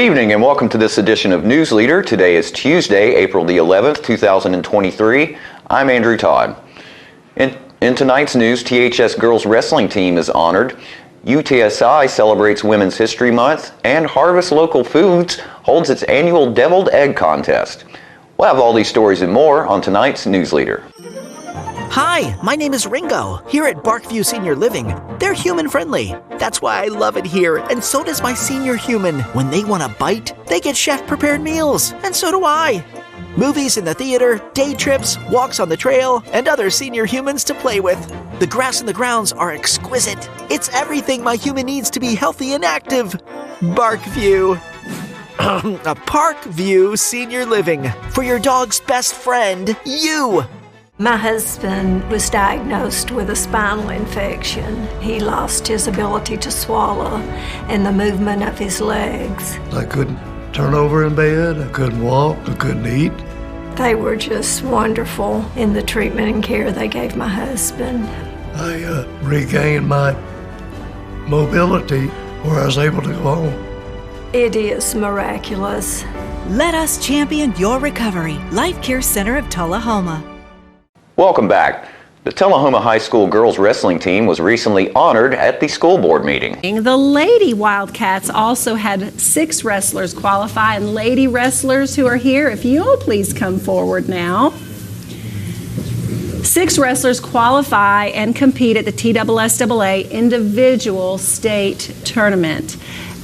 evening and welcome to this edition of News Leader. Today is Tuesday, April the 11th, 2023. I'm Andrew Todd. In tonight's news, THS girls wrestling team is honored, UTSI celebrates Women's History Month, and Harvest Local Foods holds its annual Deviled Egg Contest. We'll have all these stories and more on tonight's News Leader. Hi, my name is Ringo. Here at Barkview Senior Living, they're human-friendly. That's why I love it here, and so does my senior human. When they want a bite, they get chef-prepared meals, and so do I. Movies in the theater, day trips, walks on the trail, and other senior humans to play with. The grass and the grounds are exquisite. It's everything my human needs to be healthy and active. Barkview. Parkview Senior Living. For your dog's best friend, you. My husband was diagnosed with a spinal infection. He lost his ability to swallow and the movement of his legs. I couldn't turn over in bed, I couldn't walk, I couldn't eat. They were just wonderful in the treatment and care they gave my husband. I regained my mobility where I was able to go home. It is miraculous. Let us champion your recovery. Life Care Center of Tullahoma. Welcome back. The Tullahoma High School girls wrestling team was recently honored at the school board meeting. The Lady Wildcats also had 6 wrestlers qualify, and lady wrestlers who are here, if you'll please come forward now. 6 wrestlers qualify and compete at the TSSAA individual state tournament.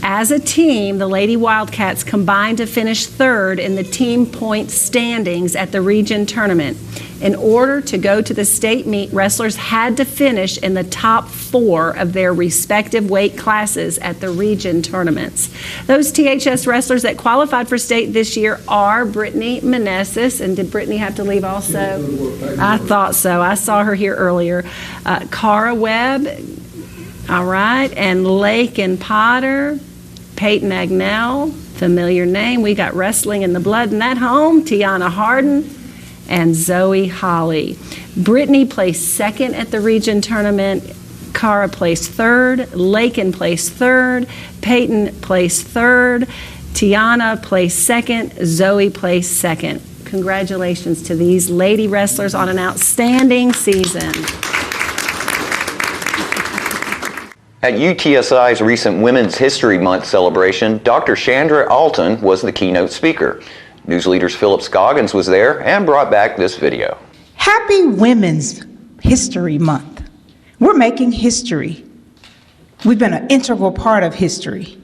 As a team, the Lady Wildcats combined to finish 3rd in the team point standings at the region tournament. In order to go to the state meet, wrestlers had to finish in the top 4 of their respective weight classes at the region tournaments. Those THS wrestlers that qualified for state this year are Brittany Manessis, and did Brittany have to leave also? I thought so. I saw her here earlier. Cara Webb, all right, and Lakin Potter, Peyton Agnell, familiar name. We got wrestling in the blood in that home. Tiana Harden and Zoe Holly. Brittany placed 2nd at the region tournament. Cara placed 3rd. Lakin placed 3rd. Peyton placed 3rd. Tiana placed 2nd. Zoe placed 2nd. Congratulations to these lady wrestlers on an outstanding season. At UTSI's recent Women's History Month celebration, Dr. Chandra Alton was the keynote speaker. News Leader's Philip Scoggins was there and brought back this video. Happy Women's History Month. We're making history. We've been an integral part of history.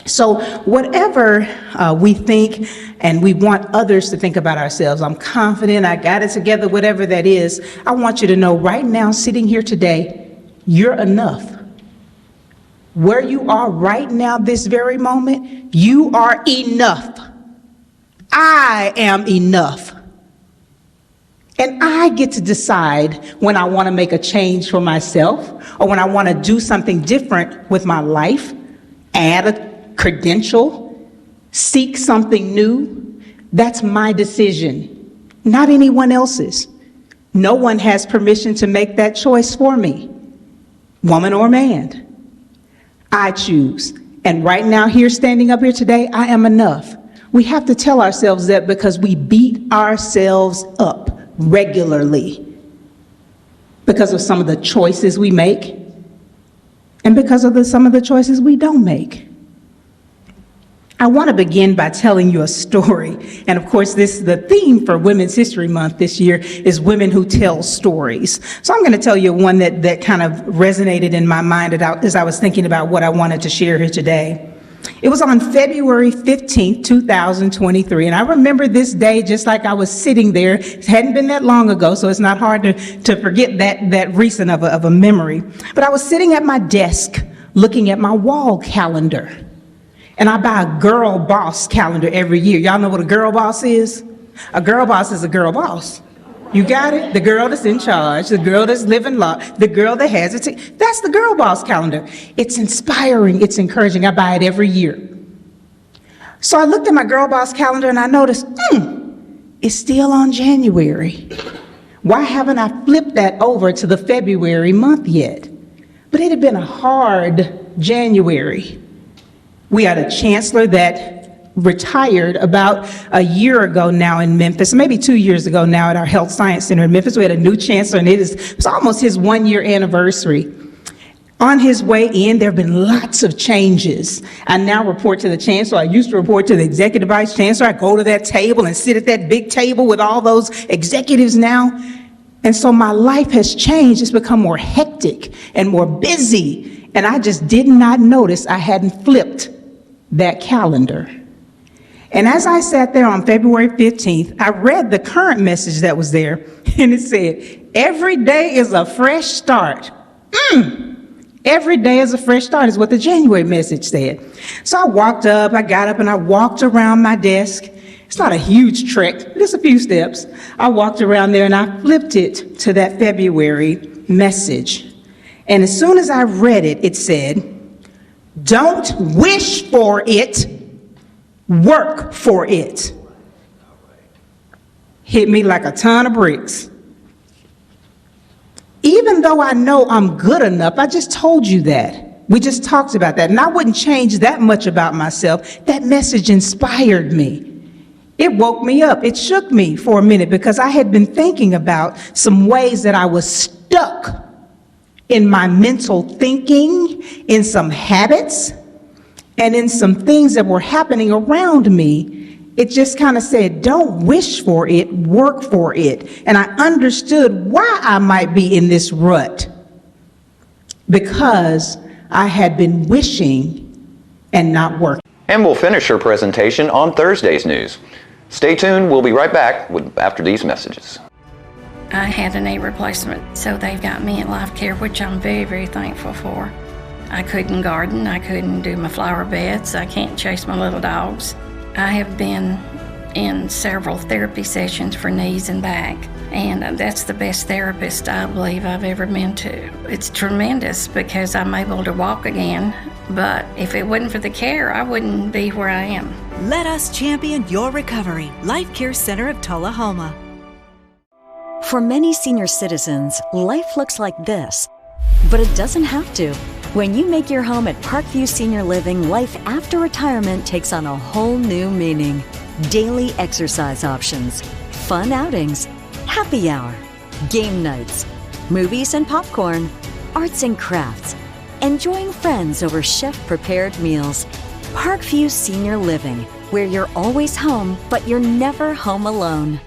So whatever we think and we want others to think about ourselves, I'm confident I got it together, whatever that is, I want you to know right now, sitting here today, you're enough. Where you are right now, this very moment, you are enough. I am enough. And I get to decide when I want to make a change for myself or when I want to do something different with my life, add a credential, seek something new. That's my decision, not anyone else's. No one has permission to make that choice for me, woman or man. I choose. And right now, here, standing up here today, I am enough. We have to tell ourselves that because we beat ourselves up regularly because of some of the choices we make and because of some of the choices we don't make. I want to begin by telling you a story. And of course, the theme for Women's History Month this year is women who tell stories. So I'm going to tell you one that kind of resonated in my mind as I was thinking about what I wanted to share here today. It was on February 15th, 2023, and I remember this day just like I was sitting there. It hadn't been that long ago, so it's not hard to forget that recent of a memory. But I was sitting at my desk looking at my wall calendar, and I buy a Girl Boss calendar every year. Y'all know what a Girl Boss is? A Girl Boss is a girl boss. You got it? The girl that's in charge, the girl that's living large, the girl that has it. That's the Girl Boss calendar. It's inspiring, it's encouraging. I buy it every year. So I looked at my Girl Boss calendar and I noticed, it's still on January. Why haven't I flipped that over to the February month yet? But it had been a hard January. We had a chancellor that retired about a year ago now in Memphis, maybe 2 years ago now at our Health Science Center in Memphis. We had a new chancellor, and it's almost his 1-year anniversary. On his way in, there have been lots of changes. I now report to the chancellor. I used to report to the executive vice chancellor. I go to that table and sit at that big table with all those executives now. And so my life has changed. It's become more hectic and more busy. And I just did not notice I hadn't flipped that calendar. And as I sat there on February 15th, I read the current message that was there, and it said, "Every day is a fresh start." Every day is a fresh start is what the January message said. So I got up and I walked around my desk. It's not a huge trek, just a few steps. I walked around there and I flipped it to that February message. And as soon as I read it, it said, "Don't wish for it, work for it." Hit me like a ton of bricks. Even though I know I'm good enough, I just told you that. We just talked about that, and I wouldn't change that much about myself. That message inspired me. It woke me up. It shook me for a minute because I had been thinking about some ways that I was stuck in my mental thinking, in some habits, and in some things that were happening around me. It just kind of said, don't wish for it, work for it. And I understood why I might be in this rut, because I had been wishing and not working. And we'll finish her presentation on Thursday's news. Stay tuned. We'll be right back after these messages. I had a knee replacement, so they've got me in life care, which I'm very, very thankful for. I couldn't garden. I couldn't do my flower beds. I can't chase my little dogs. I have been in several therapy sessions for knees and back, and that's the best therapist I believe I've ever been to. It's tremendous because I'm able to walk again, but if it wasn't for the care, I wouldn't be where I am. Let us champion your recovery. Life Care Center of Tullahoma. For many senior citizens, life looks like this, but it doesn't have to. When you make your home at Parkview Senior Living, life after retirement takes on a whole new meaning. Daily exercise options, fun outings, happy hour, game nights, movies and popcorn, arts and crafts, enjoying friends over chef-prepared meals. Parkview Senior Living, where you're always home, but you're never home alone.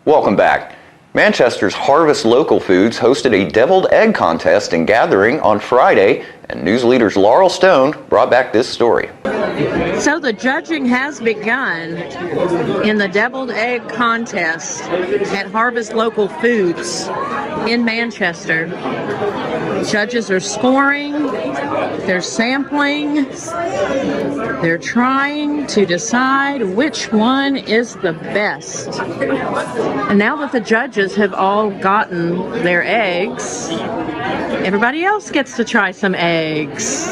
Welcome back. Manchester's Harvest Local Foods hosted a deviled egg contest and gathering on Friday, and news leaders Laurel Stone brought back this story. So the judging has begun in the deviled egg contest at Harvest Local Foods in Manchester. Judges are scoring, they're sampling, they're trying to decide which one is the best. And now that the judges have all gotten their eggs, everybody else gets to try some eggs.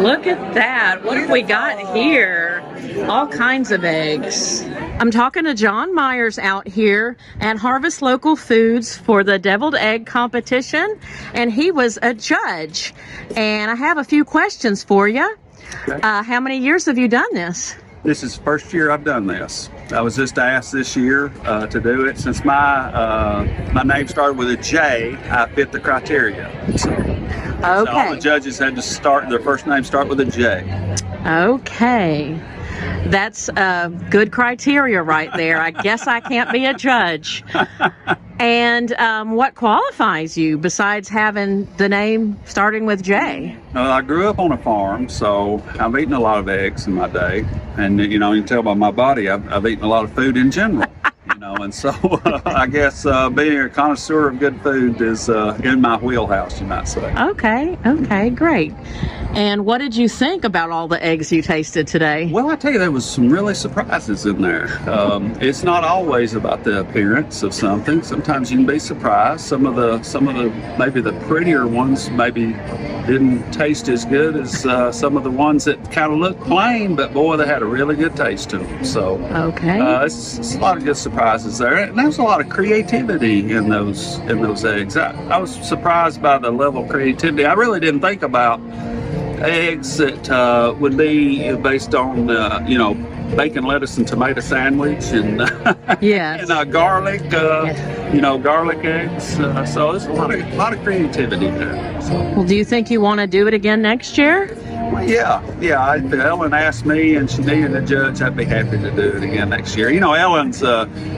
Look at that. What have we got here? All kinds of eggs. I'm talking to John Myers out here at Harvest Local Foods for the deviled egg competition, and he was a judge. And I have a few questions for you. Okay. How many years have you done this? This is the first year I've done this. I was just asked this year to do it. Since my name started with a J, I fit the criteria. So all the judges had to start, their first name start with a J. Okay. That's good criteria right there. I guess I can't be a judge. And what qualifies you besides having the name starting with J? I grew up on a farm, so I've eaten a lot of eggs in my day. And, you can tell by my body, I've eaten a lot of food in general. And so I guess being a connoisseur of good food is in my wheelhouse, you might say. Okay, great. And what did you think about all the eggs you tasted today? Well, I tell you, there was some really surprises in there. It's not always about the appearance of something. Sometimes you can be surprised. Some of the maybe the prettier ones maybe didn't taste as good as some of the ones that kind of looked plain, but boy, they had a really good taste to them. So it's a lot of good surprises there, and there's a lot of creativity in those eggs. I was surprised by the level of creativity. I really didn't think about eggs that would be based on, bacon, lettuce, and tomato sandwich, and Yes. and garlic, garlic eggs. So there's a lot of creativity there. So. Well, do you think you want to do it again next year? Well, yeah. If Ellen asked me and she needed a judge, I'd be happy to do it again next year. Ellen's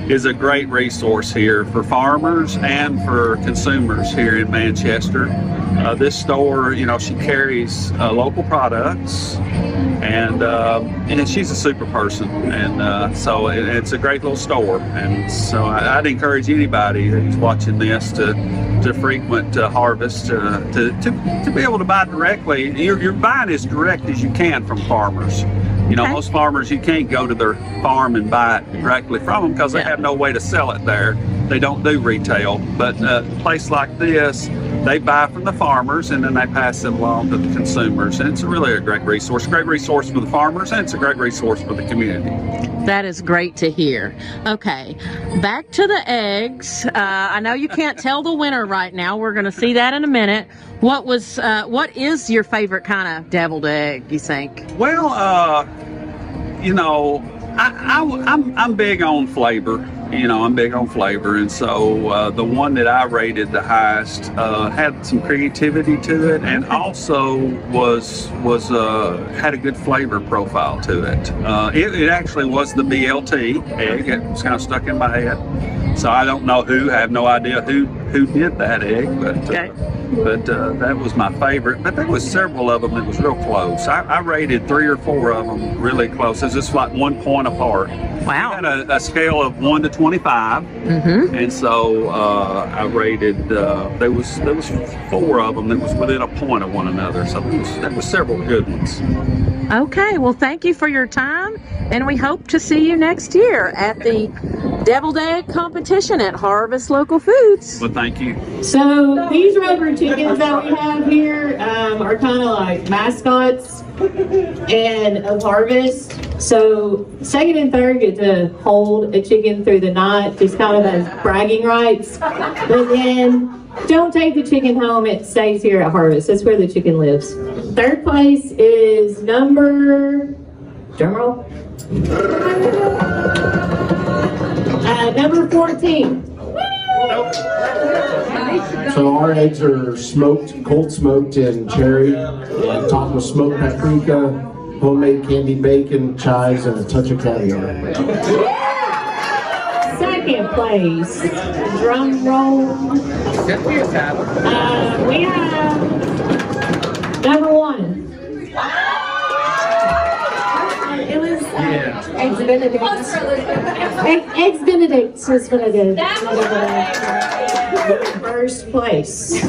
is a great resource here for farmers and for consumers here in Manchester. This store, she carries local products, and she's a super person, and so it's a great little store. And so I'd encourage anybody who's watching this to frequent Harvest to be able to buy directly. You're buying as direct as you can from farmers. Most farmers, you can't go to their farm and buy it directly from them because they have no way to sell it there. They don't do retail. But a place like this, they buy from the farmers and then they pass it along to the consumers. And it's really a great resource for the farmers, and it's a great resource for the community. That is great to hear. Okay, back to the eggs. I know you can't tell the winner right now. We're going to see that in a minute. What is your favorite kind of deviled egg, you think? Well, I'm big on flavor. I'm big on flavor, and so the one that I rated the highest had some creativity to it, and also was had a good flavor profile to it. It actually was the BLT egg. It was kind of stuck in my head, so I don't know I have no idea who did that egg, but that was my favorite. But there was several of them that was real close. I rated 3 or 4 of them really close. It's just like 1 point apart. Wow. We had a scale of 1 to 25, and so I rated. There was 4 of them that was within a point of one another. So there was several good ones. Okay, well, thank you for your time, and we hope to see you next year at the deviled egg competition at Harvest Local Foods. Well, thank you. So these rubber chickens that we have here are kind of like mascots of Harvest. So second and third get to hold a chicken through the night, just kind of as bragging rights. But then don't take the chicken home, it stays here at Harvest. That's where the chicken lives. Third place is number 14. So our eggs are cold smoked in cherry, and topped with smoked paprika, homemade candy bacon, chives, and a touch of caviar. Second place, drum roll. We have number 1. It was Eggs Benedict. Eggs Benedict is what I did. First place.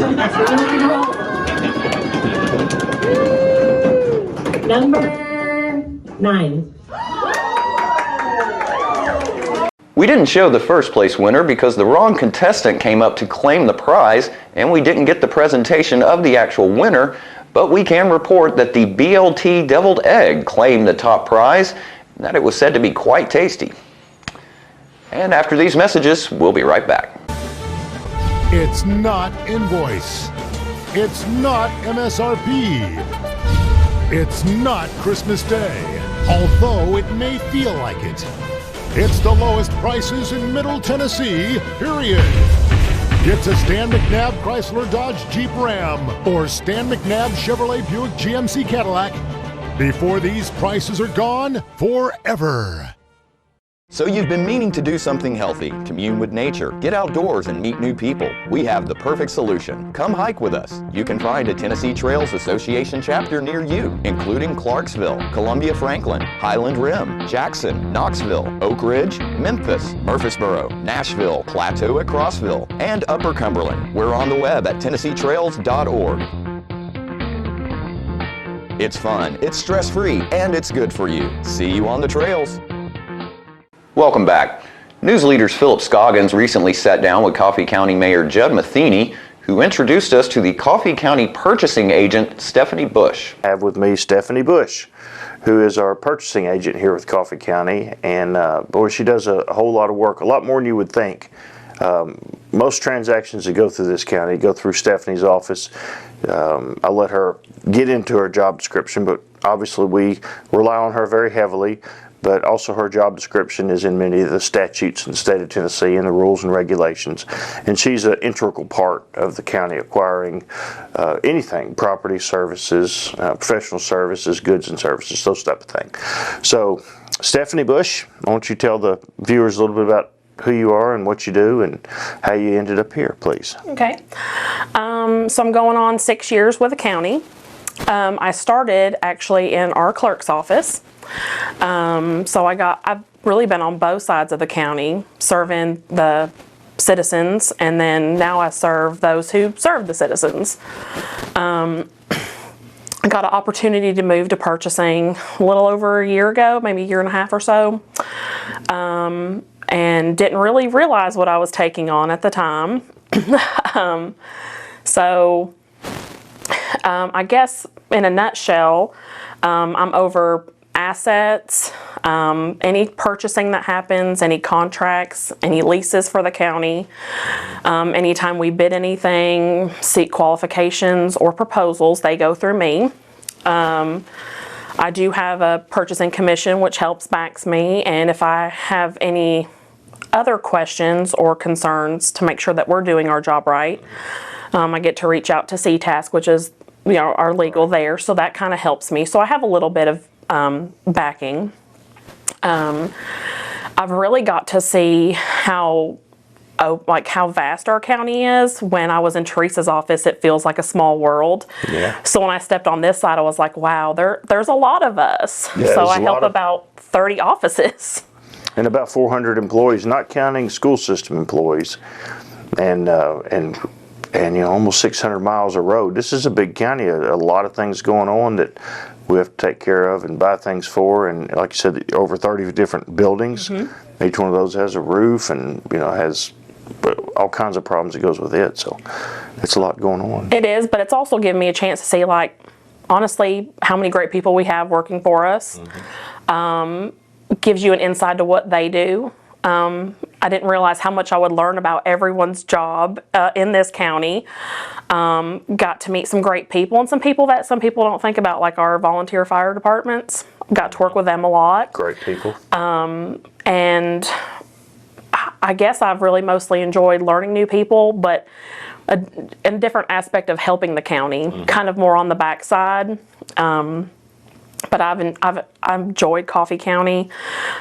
Number 9. We didn't show the first place winner because the wrong contestant came up to claim the prize, and we didn't get the presentation of the actual winner, but we can report that the BLT deviled egg claimed the top prize, and that it was said to be quite tasty. And after these messages, we'll be right back. It's not invoice. It's not MSRP. It's not Christmas Day, although it may feel like it. It's the lowest prices in Middle Tennessee, period. It's a Stan McNabb Chrysler Dodge Jeep Ram or Stan McNabb Chevrolet Buick GMC Cadillac before these prices are gone forever. So you've been meaning to do something healthy, commune with nature, get outdoors and meet new people. We have the perfect solution. Come hike with us. You can find a Tennessee Trails Association chapter near you, including Clarksville, Columbia Franklin, Highland Rim, Jackson, Knoxville, Oak Ridge, Memphis, Murfreesboro, Nashville, Plateau at Crossville, and Upper Cumberland. We're on the web at TennesseeTrails.org. It's fun, it's stress-free, and it's good for you. See you on the trails. Welcome back. News leaders Philip Scoggins recently sat down with Coffee County Mayor Judd Matheny, who introduced us to the Coffee County purchasing agent, Stephanie Bush. I have with me Stephanie Bush, who is our purchasing agent here with Coffee County, and boy, she does a whole lot of work, a lot more than you would think. most transactions that go through this county go through Stephanie's office. I let her get into her job description, but obviously we rely on her very heavily. But also her job description is in many of the statutes in the state of Tennessee and the rules and regulations. And she's an integral part of the county acquiring anything, property, services, professional services, goods and services, those type of things. So Stephanie Bush, I want you to tell the viewers a little bit about who you are and what you do and how you ended up here, please. Okay. So I'm going on 6 years with the county. I started actually in our clerk's office. So I've really been on both sides of the county, serving the citizens, and then now I serve those who serve the citizens. I got an opportunity to move to purchasing a little over a year ago, maybe a year and a half or so, and didn't really realize what I was taking on at the time. I guess in a nutshell, I'm over assets, any purchasing that happens, any contracts, any leases for the county. Anytime we bid anything, seek qualifications or proposals, they go through me. I do have a purchasing commission which helps backs me, and if I have any other questions or concerns to make sure that we're doing our job right, I get to reach out to CTASC, which is our legal there, so that kind of helps me. So I have a little bit of backing. I've really got to see how vast our county is. When I was in Teresa's office, it feels like a small world. Yeah. So when I stepped on this side, I was like, wow, there's a lot of us. Yeah, so I help about 30 offices. And about 400 employees, not counting school system employees, and almost 600 miles of road. This is a big county. A lot of things going on that we have to take care of and buy things for. And like you said, over 30 different buildings. Mm-hmm. Each one of those has a roof and has all kinds of problems that goes with it. So it's a lot going on. It is, but it's also given me a chance to see, honestly, how many great people we have working for us. Mm-hmm. Gives you an insight to what they do. I didn't realize how much I would learn about everyone's job in this county. Got to meet some great people, and some people don't think about, like our volunteer fire departments. Got to work with them a lot. Great people. And I guess I've really mostly enjoyed learning new people, but a different aspect of helping the county, kind of more on the backside. But I've enjoyed Coffee County.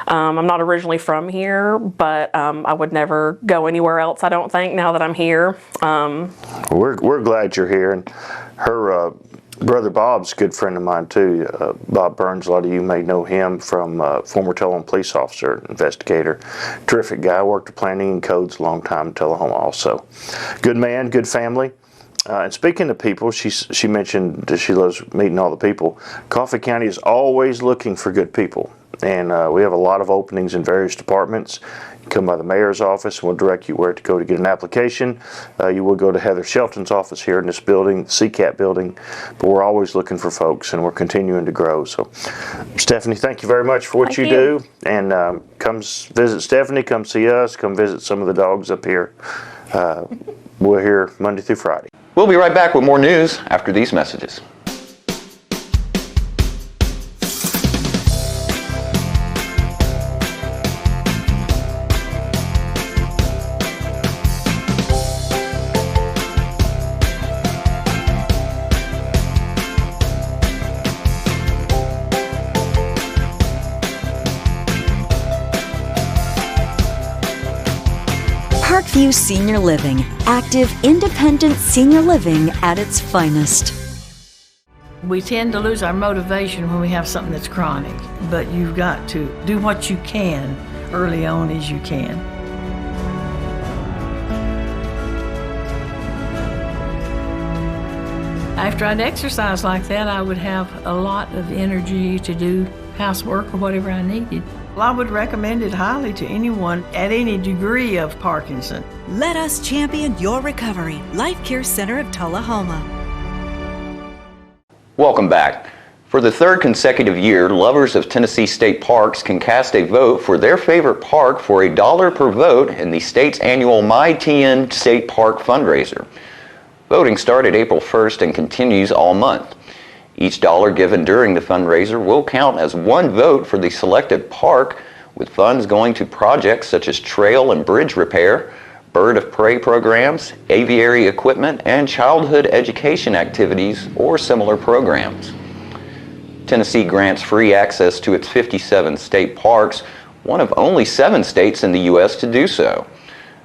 I'm not originally from here, but I would never go anywhere else, I don't think, now that I'm here. We're glad you're here. And her brother Bob's a good friend of mine too. Bob Burns, a lot of you may know him from former Tullahoma police officer, investigator. Terrific guy, worked at planning and codes a long time in Tullahoma also. Good man, good family. And speaking of people, she mentioned that she loves meeting all the people. Coffee County is always looking for good people. And we have a lot of openings in various departments. You come by the mayor's office and we'll direct you where to go to get an application. You will go to Heather Shelton's office here in this building, the CCAT building. But we're always looking for folks and we're continuing to grow. So Stephanie, thank you very much for what you do. And come visit Stephanie, come see us, come visit some of the dogs up here. We're here Monday through Friday. We'll be right back with more news after these messages. Parkview Senior Living, active, independent senior living at its finest. We tend to lose our motivation when we have something that's chronic, but you've got to do what you can early on as you can. After I'd exercise like that, I would have a lot of energy to do housework or whatever I needed. Well, I would recommend it highly to anyone at any degree of Parkinson. Let us champion your recovery. Life Care Center of Tullahoma. Welcome back. For the third consecutive year, lovers of Tennessee state parks can cast a vote for their favorite park for $1 per vote in the state's annual MyTN State Park fundraiser. Voting started April 1st and continues all month. Each dollar given during the fundraiser will count as one vote for the selected park, with funds going to projects such as trail and bridge repair, bird of prey programs, aviary equipment, and childhood education activities or similar programs. Tennessee grants free access to its 57 state parks, one of only 7 states in the U.S. to do so.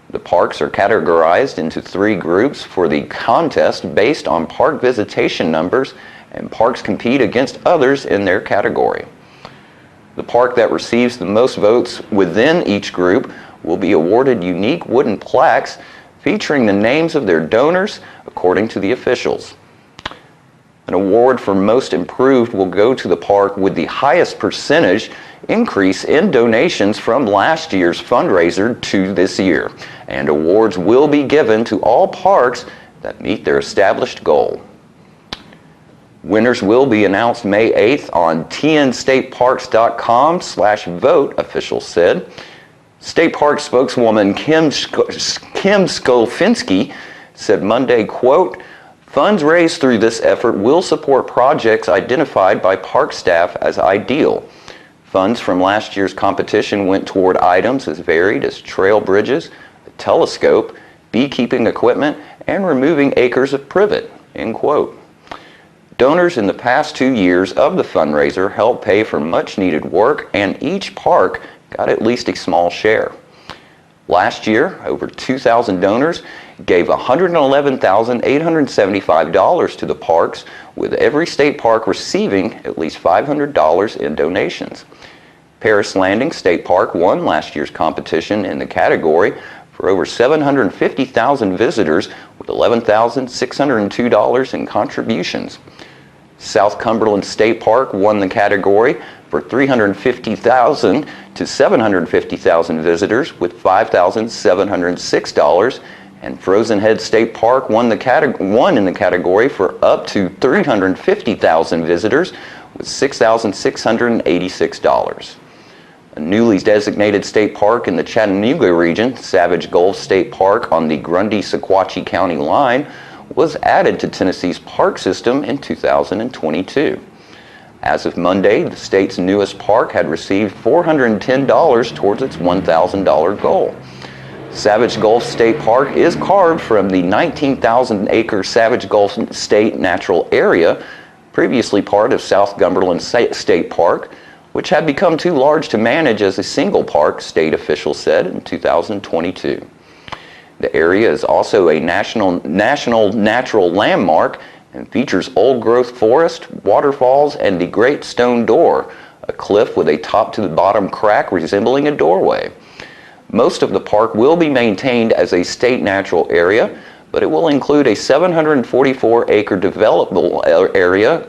The parks are categorized into 3 groups for the contest based on park visitation numbers, and parks compete against others in their category. The park that receives the most votes within each group will be awarded unique wooden plaques featuring the names of their donors according to the officials. An award for most improved will go to the park with the highest percentage increase in donations from last year's fundraiser to this year, and awards will be given to all parks that meet their established goal. Winners will be announced May 8th on tnstateparks.com/vote, officials said. State Park spokeswoman Kim Skolfinski said Monday, quote, "Funds raised through this effort will support projects identified by park staff as ideal. Funds from last year's competition went toward items as varied as trail bridges, a telescope, beekeeping equipment, and removing acres of privet," end quote. Donors in the past 2 years of the fundraiser helped pay for much needed work, and each park got at least a small share. Last year, over 2,000 donors gave $111,875 to the parks, with every state park receiving at least $500 in donations. Paris Landing State Park won last year's competition in the category for over 750,000 visitors with $11,602 in contributions. South Cumberland State Park won the category for 350,000 to 750,000 visitors with $5,706, and Frozen Head State Park won in the category for up to 350,000 visitors with $6,686. A newly designated state park in the Chattanooga region, Savage Gulf State Park on the Grundy-Sequatchie County line, was added to Tennessee's park system in 2022. As of Monday, the state's newest park had received $410 towards its $1,000 goal. Savage Gulf State Park is carved from the 19,000-acre Savage Gulf State Natural Area, previously part of South Cumberland State Park, which had become too large to manage as a single park, state officials said in 2022. The area is also a national natural landmark and features old-growth forest, waterfalls, and the Great Stone Door, a cliff with a top-to-the-bottom crack resembling a doorway. Most of the park will be maintained as a state natural area, but it will include a 744-acre developable area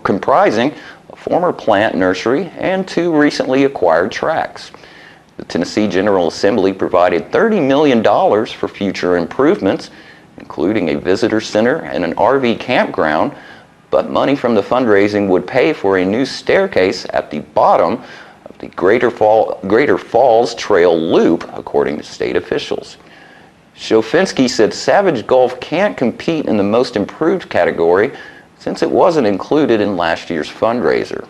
comprising a former plant nursery and 2 recently acquired tracks. The Tennessee General Assembly provided $30 million for future improvements, including a visitor center and an RV campground, but money from the fundraising would pay for a new staircase at the bottom of the Greater Falls Trail Loop, according to state officials. Shofinski said Savage Gulf can't compete in the most improved category since it wasn't included in last year's fundraiser.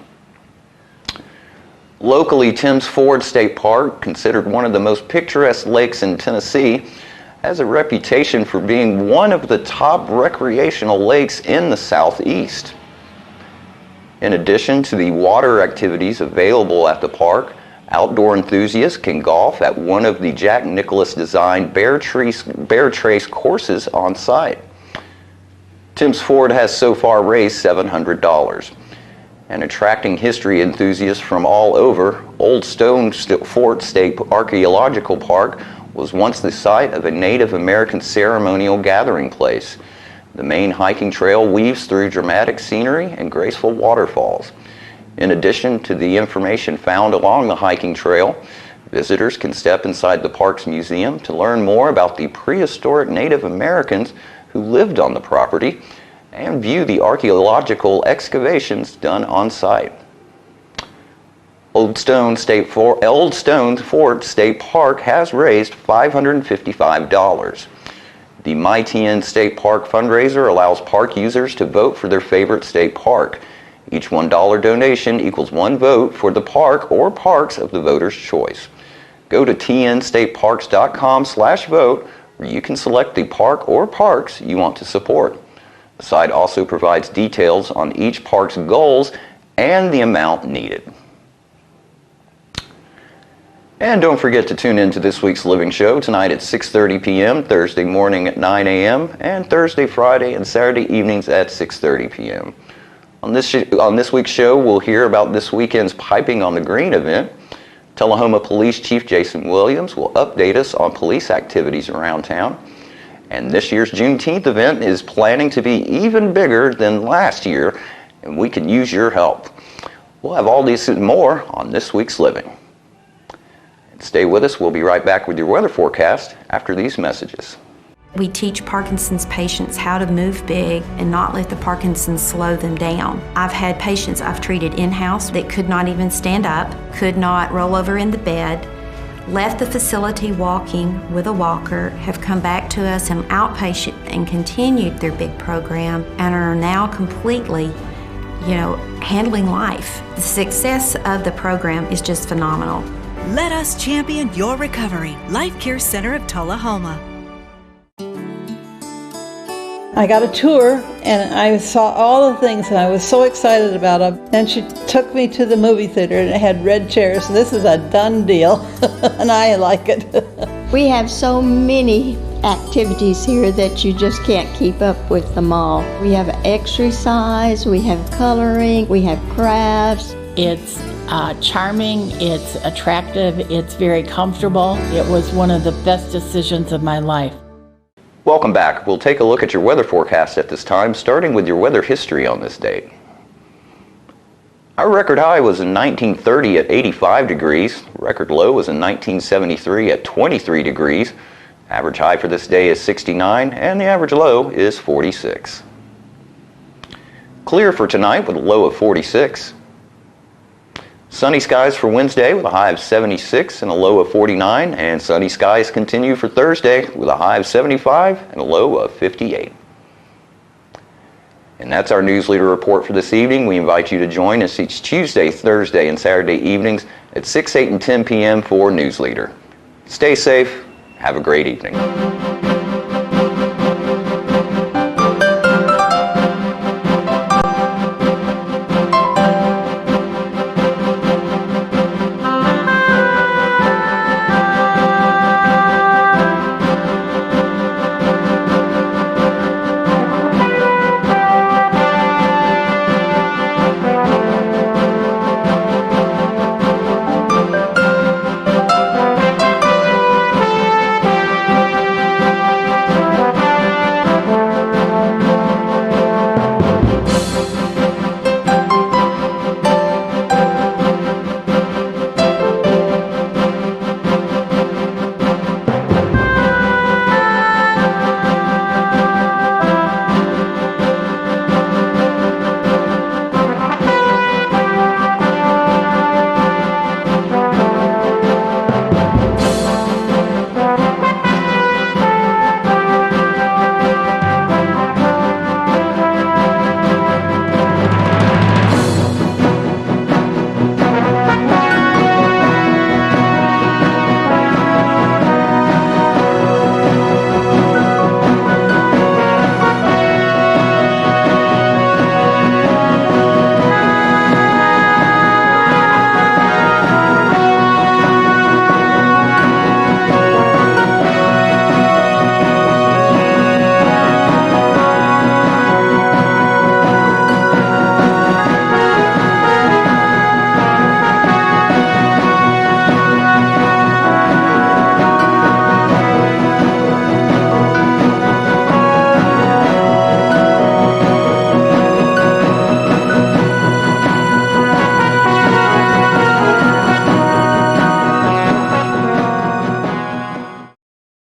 Locally, Tim's Ford State Park, considered one of the most picturesque lakes in Tennessee, has a reputation for being one of the top recreational lakes in the Southeast. In addition to the water activities available at the park, outdoor enthusiasts can golf at one of the Jack Nicklaus designed Bear Trace courses on site. Tim's Ford has so far raised $700. And attracting history enthusiasts from all over, Old Stone Fort State Archaeological Park was once the site of a Native American ceremonial gathering place. The main hiking trail weaves through dramatic scenery and graceful waterfalls. In addition to the information found along the hiking trail, visitors can step inside the park's museum to learn more about the prehistoric Native Americans who lived on the property, and view the archaeological excavations done on site. Old Stone Fort State Park has raised $555. The MyTN State Park fundraiser allows park users to vote for their favorite state park. Each $1 donation equals 1 vote for the park or parks of the voter's choice. Go to tnstateparks.com/vote where you can select the park or parks you want to support. The site also provides details on each park's goals and the amount needed. And don't forget to tune in to this week's Living Show tonight at 6:30 p.m., Thursday morning at 9 a.m., and Thursday, Friday, and Saturday evenings at 6:30 p.m. On this week's show, we'll hear about this weekend's Piping on the Green event. Tullahoma Police Chief Jason Williams will update us on police activities around town. And this year's Juneteenth event is planning to be even bigger than last year, and we can use your help. We'll have all these and more on this week's Living. Stay with us. We'll be right back with your weather forecast after these messages. We teach Parkinson's patients how to move big and not let the Parkinson's slow them down. I've had patients I've treated in-house that could not even stand up, could not roll over in the bed, left the facility walking with a walker, have come back to us in outpatient and continued their big program and are now completely, handling life. The success of the program is just phenomenal. Let us champion your recovery. Life Care Center of Tullahoma. I got a tour and I saw all the things and I was so excited about them. Then she took me to the movie theater and it had red chairs. So this is a done deal and I like it. We have so many activities here that you just can't keep up with them all. We have exercise, we have coloring, we have crafts. It's charming, it's attractive, it's very comfortable. It was one of the best decisions of my life. Welcome back. We'll take a look at your weather forecast at this time, starting with your weather history on this date. Our record high was in 1930 at 85 degrees. Record low was in 1973 at 23 degrees. Average high for this day is 69, and the average low is 46. Clear for tonight with a low of 46. Sunny skies for Wednesday with a high of 76 and a low of 49, and sunny skies continue for Thursday with a high of 75 and a low of 58. And that's our News Leader report for this evening. We invite you to join us each Tuesday, Thursday, and Saturday evenings at 6, 8, and 10 p.m. for News Leader. Stay safe. Have a great evening.